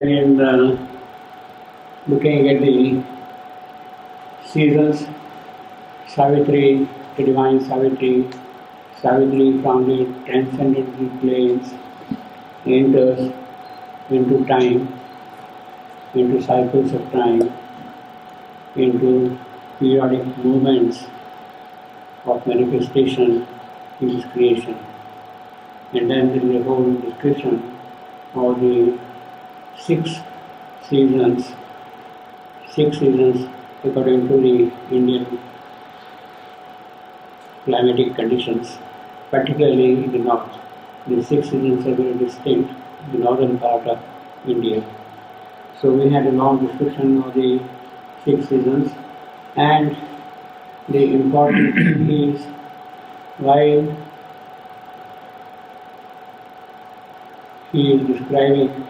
And looking at the seasons, Savitri, the divine Savitri, Savitri from the transcendental planes enters into time, into cycles of time, into periodic movements of manifestation in this creation. And then there is a whole description of the six seasons, according to the Indian climatic conditions, particularly in the north. The six seasons are very distinct in the northern part of India. So we had a long description of the six seasons, and the important thing is while he is describing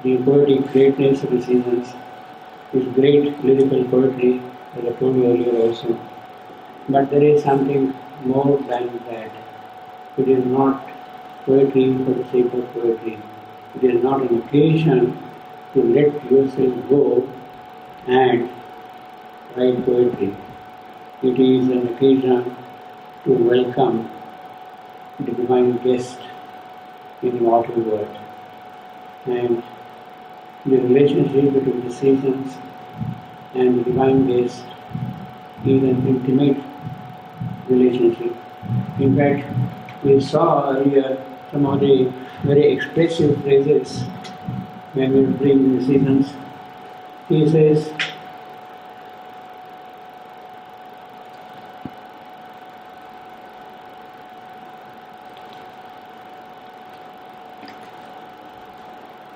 the poetic greatness of the seasons, is great lyrical poetry, as I told you earlier also. But there is something more than that. It is not poetry for the sake of poetry. It is not an occasion to let yourself go and write poetry. It is an occasion to welcome the divine guest in the mortal world. And the relationship between the seasons and the divine guest is an intimate relationship. In fact, we saw earlier some of the very expressive phrases when we bring the seasons. He says,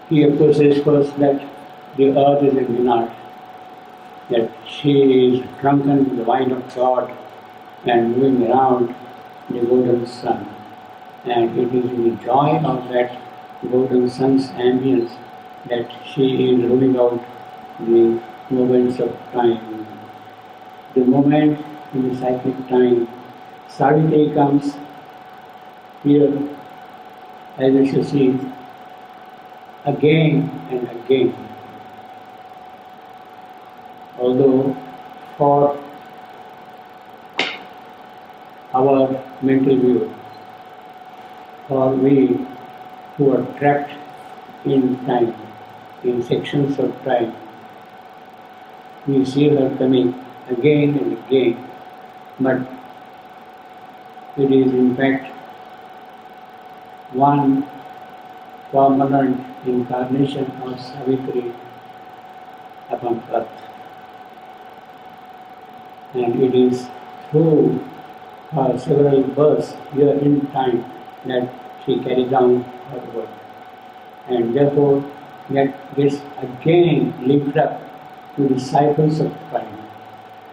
he of course says first that the earth is a vineyard, that she is drunken with the wine of God and moving around the golden sun. And it is in the joy of that golden sun's ambience that she is rolling out the moments of time. The moment in the cyclic time, Savitri comes here, as we shall see, again and again. Although for our mental view, for we who are trapped in time, in sections of time, we see her coming again and again, but it is in fact one permanent incarnation of Savitri upon earth. And it is through her several births here in time that she carries on her work. And therefore gets again linked up to the cycles of time.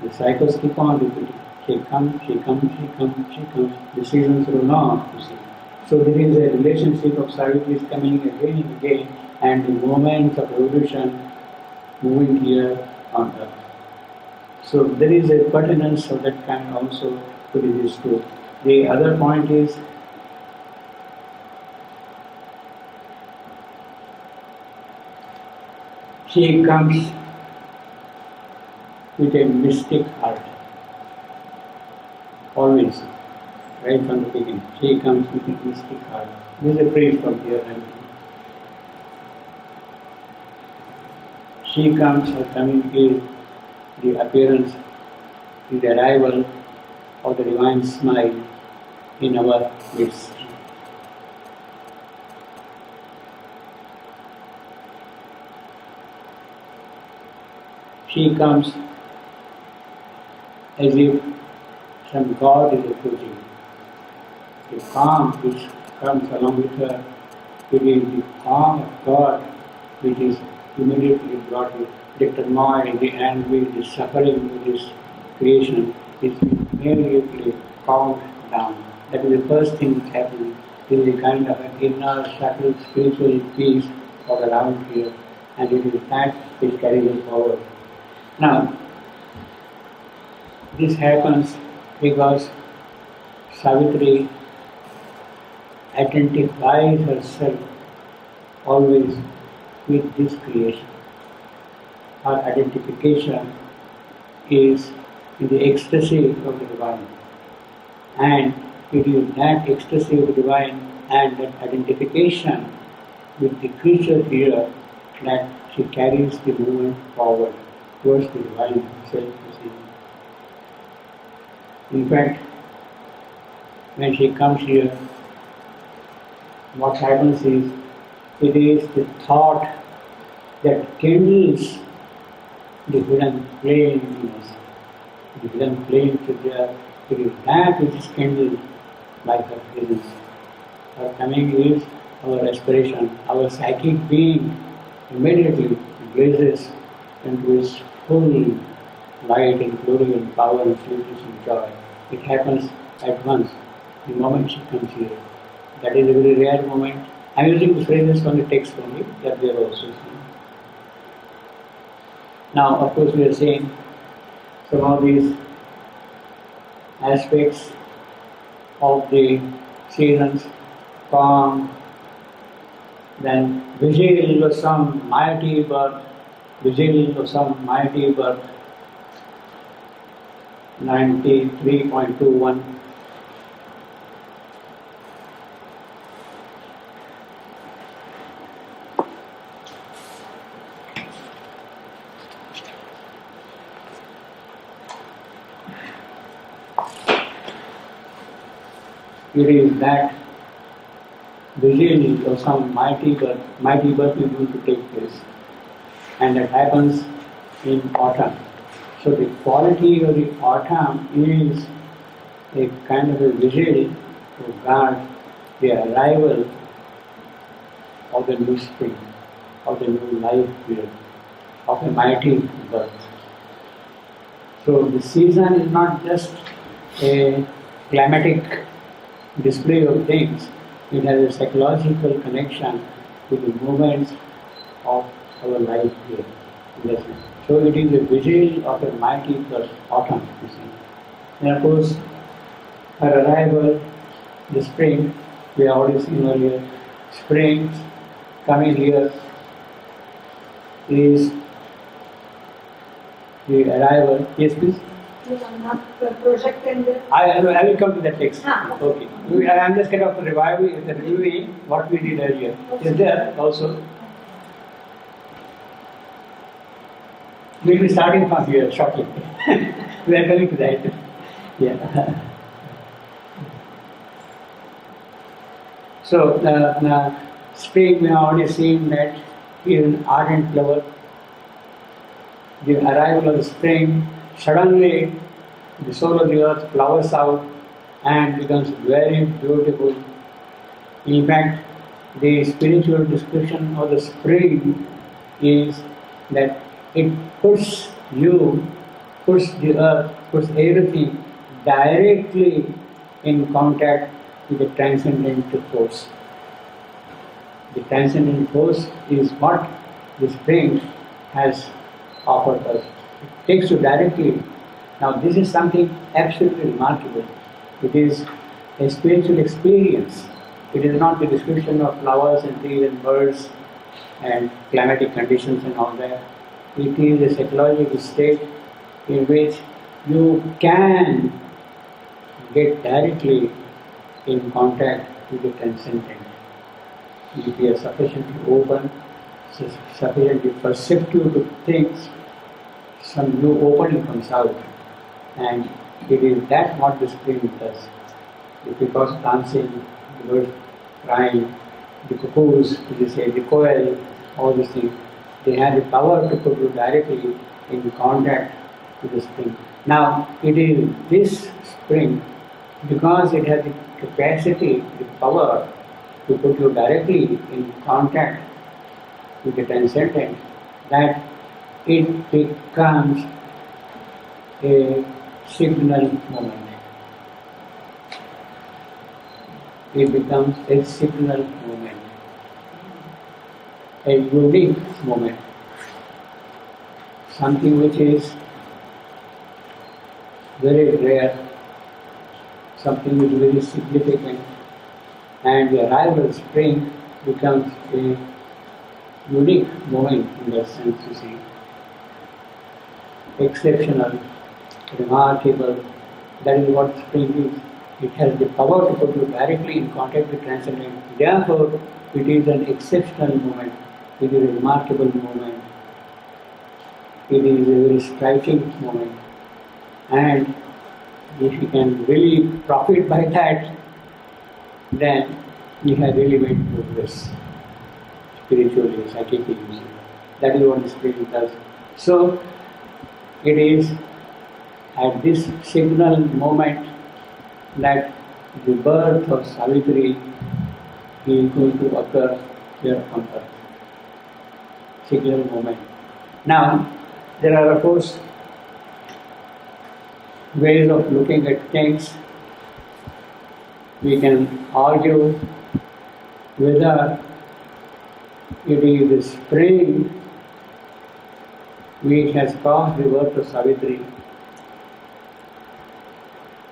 The cycles keep on repeating. She comes, she comes, she comes, she comes. The seasons roll on, you see. So there is a relationship of Savitri coming again and again, and the moments of evolution moving here on earth. So there is a pertinence of that kind also to this too. The other point is she comes with a mystic heart. Always. Right from the beginning. She comes with a mystic heart. This is a phrase from here. She comes, her coming is the appearance, the arrival of the divine smile in our midst. She comes as if some God is approaching. The calm which comes along with her, it is the calm of God which is immediately brought with the turmoil, the anguish, the suffering of this creation is immediately calmed down. That is the first thing which happens. There is a kind of an inner, subtle, spiritual peace all around here, and it is that which carries us forward. Now, this happens because Savitri identifies herself always with this creation. Our identification is in the ecstasy of the divine. And it is that ecstasy of the divine and that identification with the creature here that she carries the movement forward towards the divine self. In fact, when she comes here, what happens is, it is the thought that kindles the hidden flame in us. The hidden flame is there. It is that which is kindled by her presence. Her coming is our aspiration. Our psychic being immediately blazes into its full light and glory and power and sweetness and joy. It happens at once, the moment she comes here. That is a very rare moment. I am using the phrases from the text only, that they are also seen. Now, of course, we are saying some of these aspects of the seasons, calm, then vigil of some mighty birth, 93.21. It is that vigil of some mighty birth is going to take place, and that happens in autumn. So the quality of the autumn is a kind of a vigil to guard the arrival of the new spring, of the new life here, of a mighty birth. So the season is not just a climatic display of things, it has a psychological connection with the movements of our life here. Yes. So it is a vigil of a mighty plus autumn, you see. And of course, her arrival, the spring, we have already seen earlier, spring coming here is the arrival. Yes, please? I will come to that text. Okay. I am just kind of reviewing what we did earlier. Okay. Is there also? We will be starting from here shortly. We are coming to that. Yeah. So, spring, we have already seen that is an ardent flower. The arrival of spring, suddenly the soul of the earth flowers out and becomes very beautiful. In fact, the spiritual description of the spring is that it puts the earth, puts everything directly in contact with the transcendent force. The transcendent force is what the spring has offered us. It takes you directly. Now this is something absolutely remarkable. It is a spiritual experience. It is not the description of flowers and trees and birds and climatic conditions and all that. It is a psychological state in which you can get directly in contact with the transcendent. If you are sufficiently open, sufficiently perceptive to things, some new opening comes out, and it is that what the spring does. The peacocks dancing, the birds crying, the cuckoos, the quail, all these things, they have the power to put you directly in contact with the spring. Now, it is this spring, because it has the capacity, the power to put you directly in contact with the transcendent, that it becomes a signal moment. It becomes a signal moment, a unique moment, something which is very rare, something which is very significant, and the arrival of spring becomes a unique moment in that sense, you see. Exceptional, remarkable. That is what spring is. It has the power to put you directly in contact with transcendent. Therefore, it is an exceptional moment. It is a remarkable moment. It is a very striking moment. And if you can really profit by that, then you have really made progress spiritually, psychically. That is what the spirit does. So, it is at this signal moment that the birth of Savitri is going to occur here on earth. Signal moment. Now, there are of course ways of looking at things. We can argue whether it is the spring which has caused the birth of Savitri,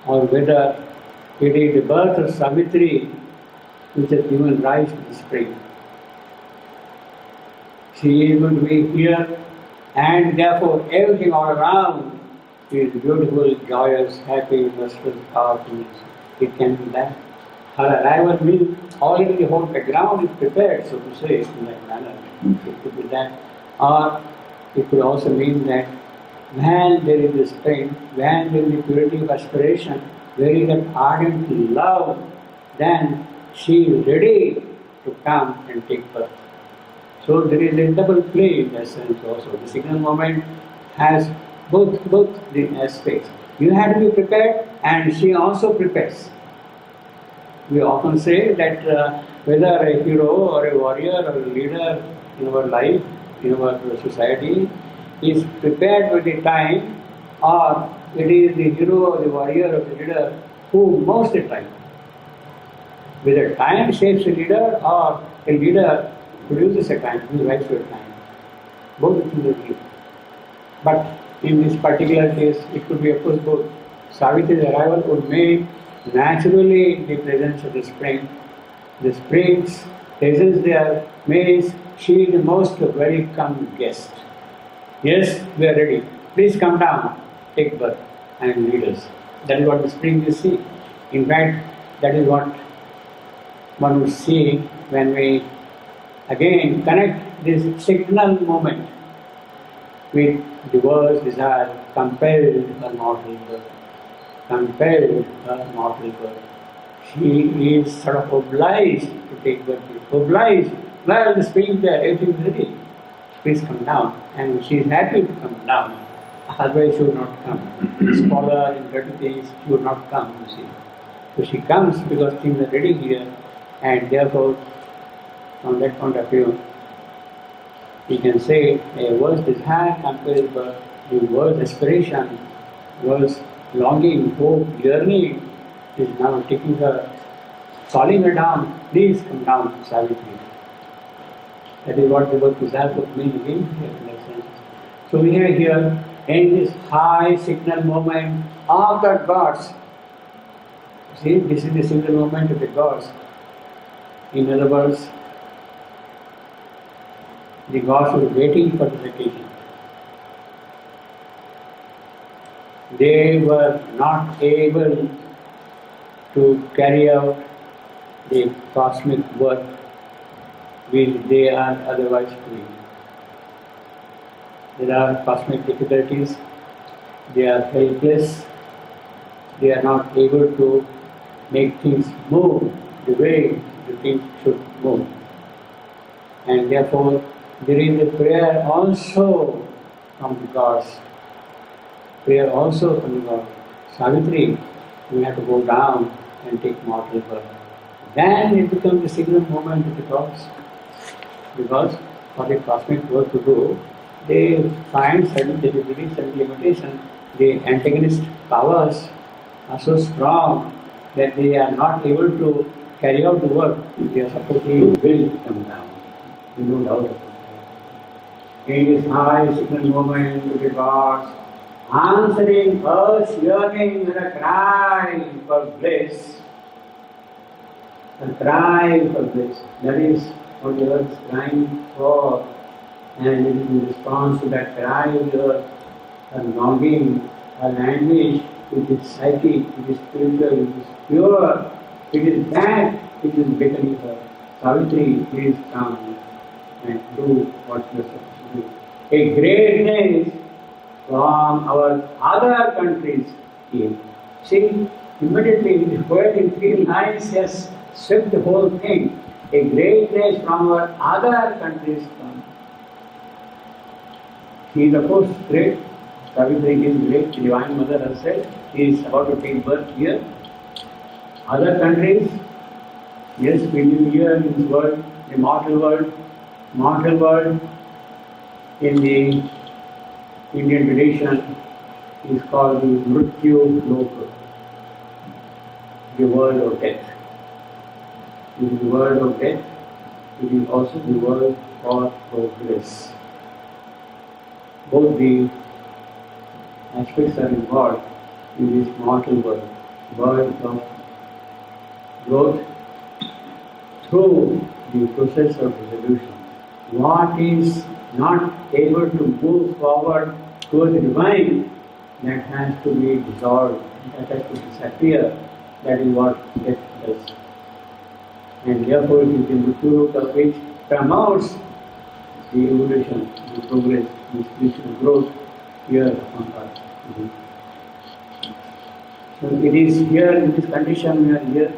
or whether it is the birth of Savitri which has given rise to the spring. She is going to be here, and therefore everything all around is beautiful, joyous, happy, blissful, powerful. It can be that. Her arrival means already the whole background is prepared, so to say, in that manner. It could be that. Or it could also mean that when there is a spring, when there is a purity of aspiration, there is an ardent love, then she is ready to come and take birth. So there is a double play in that sense also. The signal moment has both the aspects. You have to be prepared, and she also prepares. We often say that whether a hero or a warrior or a leader in our life, in our society, is prepared with the time, or it is the hero or the warrior or the leader who most the time. Whether time shapes a leader or a leader produces a time, who writes your time. Both things are true. But in this particular case, it could be of course both. Savitri's arrival would make naturally the presence of the spring. The spring's presence there means she is the most welcome guest. Yes, we are ready. Please come down, take birth, and lead us. That is what the spring is see. In fact, that is what one would see when we again connect this signal moment with the world's desire, compelled her mortal birth. Compelled her mortal birth. She is sort of obliged to take birth. Obliged. Well, the spring there, everything is ready. Please come down. And she is happy to come down. Otherwise she would not come. Scholar in dirty things, she would not come, you see. So she comes because things are ready here, and therefore, from that point of view, we can say a world's desire compelled by the world's aspiration, world's longing, hope, yearning is now taking her, calling her down. Please come down, Savitri. That is what the word desire would mean again here in that sense. So we are here in this high signal moment of the gods. See, this is the signal moment of the gods. In other words, the gods were waiting for the occasion. They were not able to carry out the cosmic work which they are otherwise doing. There are cosmic difficulties, they are helpless, they are not able to make things move the way the things should move. And therefore, there is a prayer also from the gods. Prayer also from the gods. Savitri, you have to go down and take mortal birth. Then it becomes the signal moment of the gods. Because for the cosmic work to do, they find certain difficulties, certain limitations. The antagonist powers are so strong that they are not able to carry out the work. They are supposedly will come down. No doubt about it. In this high signal moment to the gods, answering Earth's yearning with a cry for bliss. A cry for bliss. That is what the earth is crying for, and it is in response to that cry of the earth, her longing, her anguish, it is psychic, it is spiritual, it is pure, it is that which is beckoning her. Savitri, please come and do what you are supposed to do. A greatness from our other countries came. See, immediately the poet in 3 lines has swept the whole thing. A greatness from our other countries come. She is of course great. Savitri is great. The Divine Mother herself, she is about to take birth here. Other countries, yes, we live here in this world, the mortal world. Mortal world in the Indian tradition is called the Mrityu Loka, the world of death. It is the world of death, it is also the world for progress. Both the aspects are involved in this mortal world, world of growth through the process of dissolution. What is not able to move forward towards the divine, that has to be dissolved, that has to disappear. That is what death does. And therefore it is the Mrityu Loka which promotes the evolution, the progress, the spiritual growth here on earth. So it is here in this condition we are here,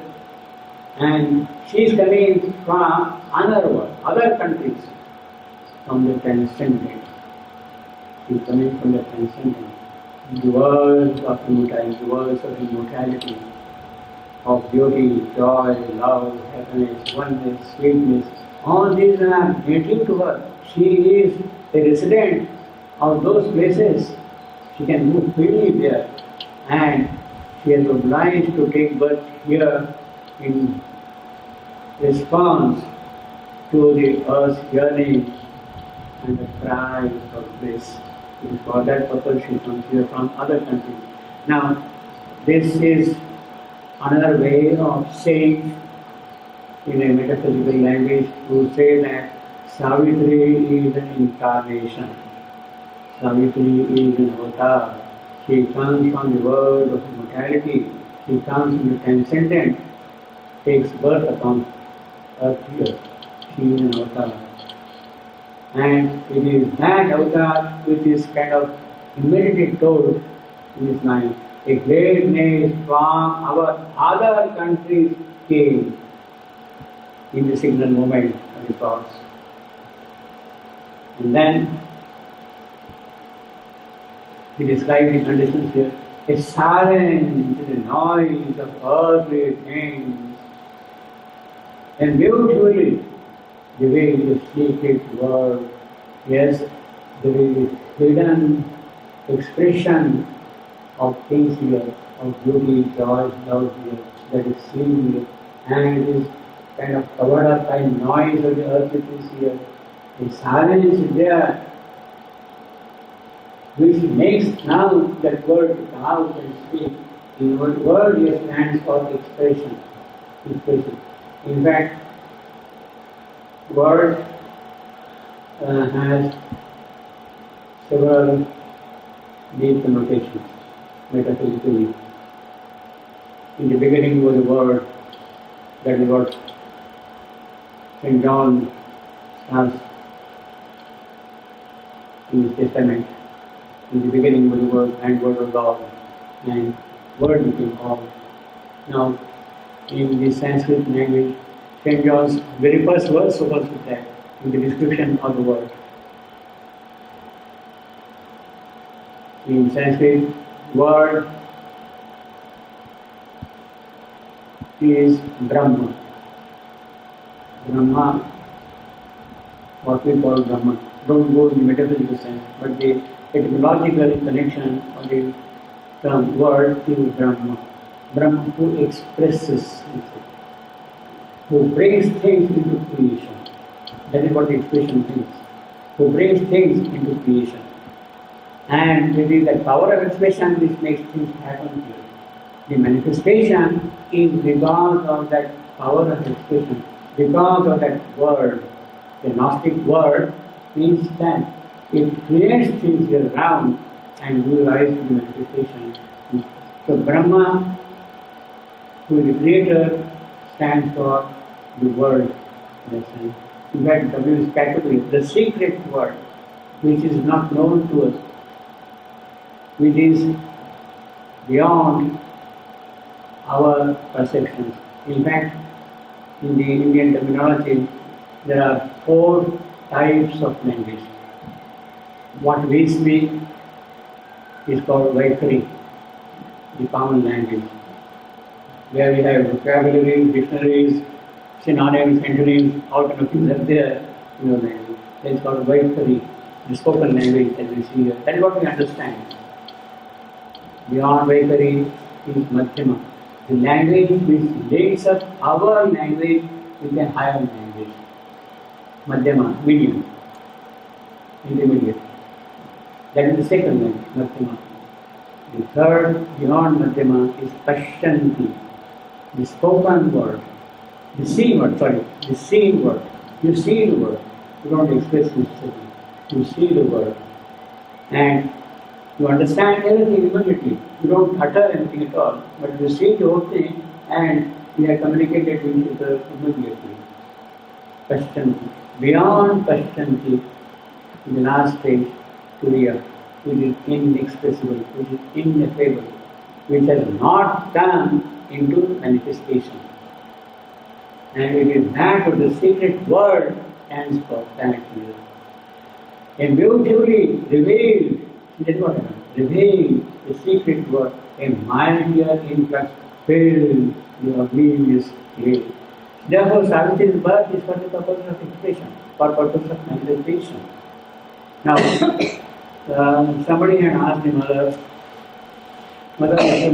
and she is coming from another world, other countries, from the transcendent. She is coming from the transcendent, the world of immortality, the world of immortality, of beauty, joy, love, happiness, oneness, sweetness. All these are native to her. She is a resident of those places. She can move freely there, and she is obliged to take birth here in response to the earth's yearning and the cry of bliss. It is for that purpose she comes here from other countries. Now, this is another way of saying, in a metaphysical language, to say that Savitri is an incarnation. Savitri is an avatar. She comes from the world of immortality. She comes from the transcendent, takes birth upon earth here. She is an avatar. And it is that avatar which is kind of immediately told in this line. A great name from our other countries came in the signal moment of the cross. And then he describes the conditions here. A silence to the noise of earthly things, and beautifully the way you speak it word, yes, the hidden expression of things here, of beauty, joy, love here, that is seen here, and it is kind of covered up by noise of the earthly things here. The silence is there, which makes now that word to come out and speak. The word here stands for expression. Expression. In fact, word has several deep connotations metaphysically. In the beginning was the word, that is what St. John starts in his testament. In the beginning was the word, and word was God, and word became all. Now, in the Sanskrit language, St. John's very first verse opens with that, in the description of the word. In Sanskrit, word is Brahma. Brahma, what we call Brahman. Don't go in the metaphysical sense, but the etymological connection of the term word is Brahma. Brahma who expresses himself, who brings things into creation. That is what the expression means. Who brings things into creation. And it is the power of expression which makes things happen here. The manifestation is because of that power of expression, because of that word, The Gnostic word means that it creates things here around and gives rise to manifestation. So Brahma, who is the creator, stands for the word. In fact, W is category, the secret word, which is not known to us, which is beyond our perceptions. In fact, in the Indian terminology, there are 4 types of language. What we speak is called Vaikari, the common language, where we have vocabularies, dictionaries, synonyms, antonyms, all kind of things are there in our language. That is called Vaikari, the spoken language as we see here. That is what we understand. Beyond Vaikari is Madhyama, the language which links up our language with a higher language. Madhyama, medium, intermediate. That is the second language, Madhyama. The third, beyond Madhyama, is Pashyanti, the spoken word, the seen word, the seen word. You see the word, you don't express it, you see the word. And you understand everything immediately. You don't utter anything at all, but you see the whole thing and you have communicated with each other immediately. Pashyanti. Beyond Pashyanti, in the last stage, Turiya, which is inexpressible, which is ineffable, which has not come into manifestation. And it is that what the secret word stands for, that here. And beautifully revealed, that is what happened, revealed the secret word, a mightier influx filled the oblivious place. Therefore, Savitri's birth is for the purpose of expression, for purpose of manifestation. Now, somebody had asked the mother,